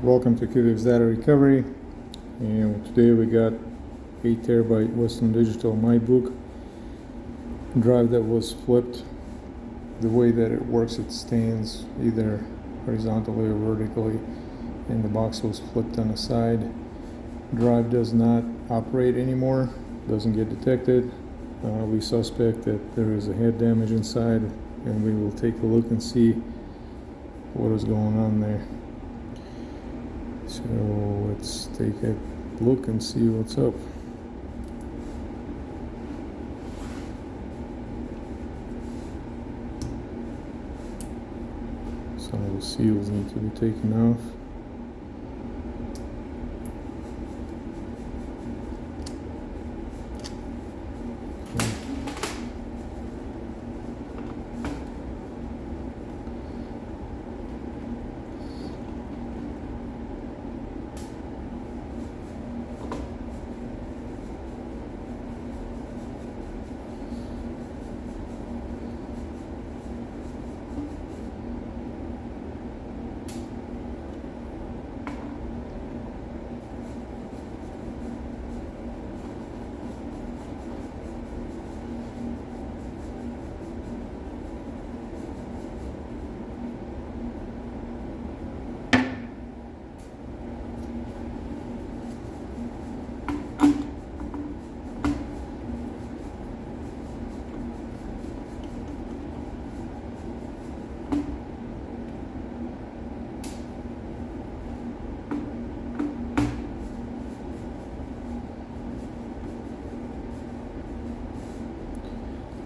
Welcome to QDiv's Data Recovery, and today we got 8 terabyte Western Digital MYBOOK drive that was flipped. The way that it works, it stands either horizontally or vertically, and the box was flipped on the side. Drive does not operate anymore, doesn't get detected. We suspect that there is a head damage inside, and we will take a look and see what is going on there. So let's take a look and see what's up. Some of the seals need to be taken off.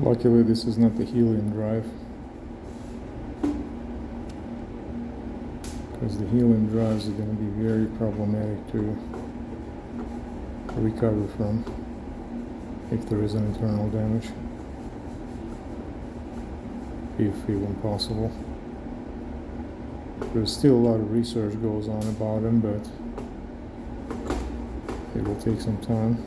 Luckily, this is not the helium drive, because the helium drives are going to be very problematic to recover from if there is an internal damage, if even possible. There's still a lot of research goes on about them, but it will take some time.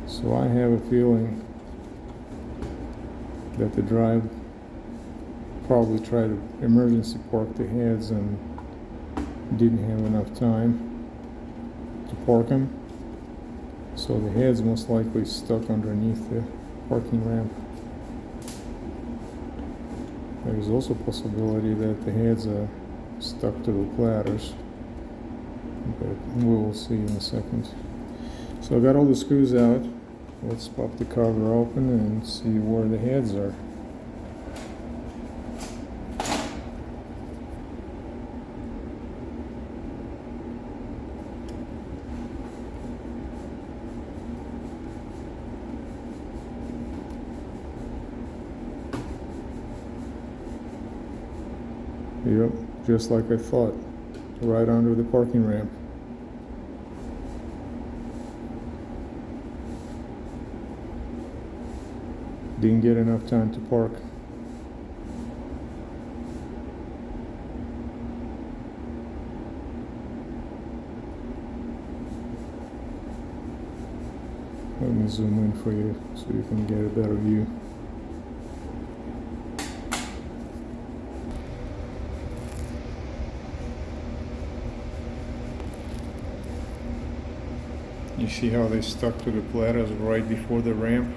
So I have a feeling that the drive probably tried to emergency park the heads and didn't have enough time to park them. So the heads most likely stuck underneath the parking ramp. There's also a possibility that the heads are stuck to the platters, but we will see in a second. So I got all the screws out. Let's pop the cover open and see where the heads are. Yep, just like I thought, right under the parking ramp. Didn't get enough time to park. Let me zoom in for you so you can get a better view. You see how they stuck to the platters right before the ramp?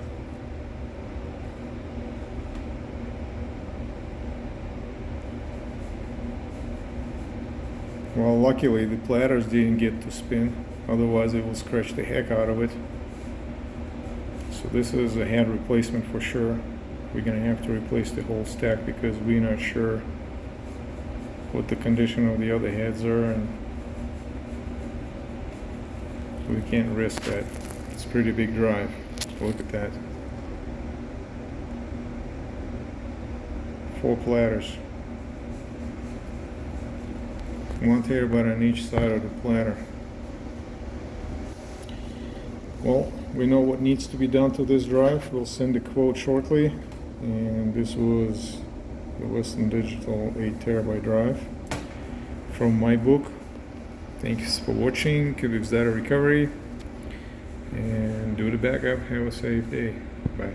Well, luckily the platters didn't get to spin, otherwise it will scratch the heck out of it. So this is a head replacement for sure. We're going to have to replace the whole stack because we're not sure what the condition of the other heads are, and we can't risk that. It's a pretty big drive. Look at that. 4 platters. 1 terabyte on each side of the platter. Well, we know what needs to be done to this drive. We'll send a quote shortly, and this was the Western Digital 8 terabyte drive from MYBOOK. Thanks for watching. Keep your data recovery and do the backup. Have a safe day. Bye.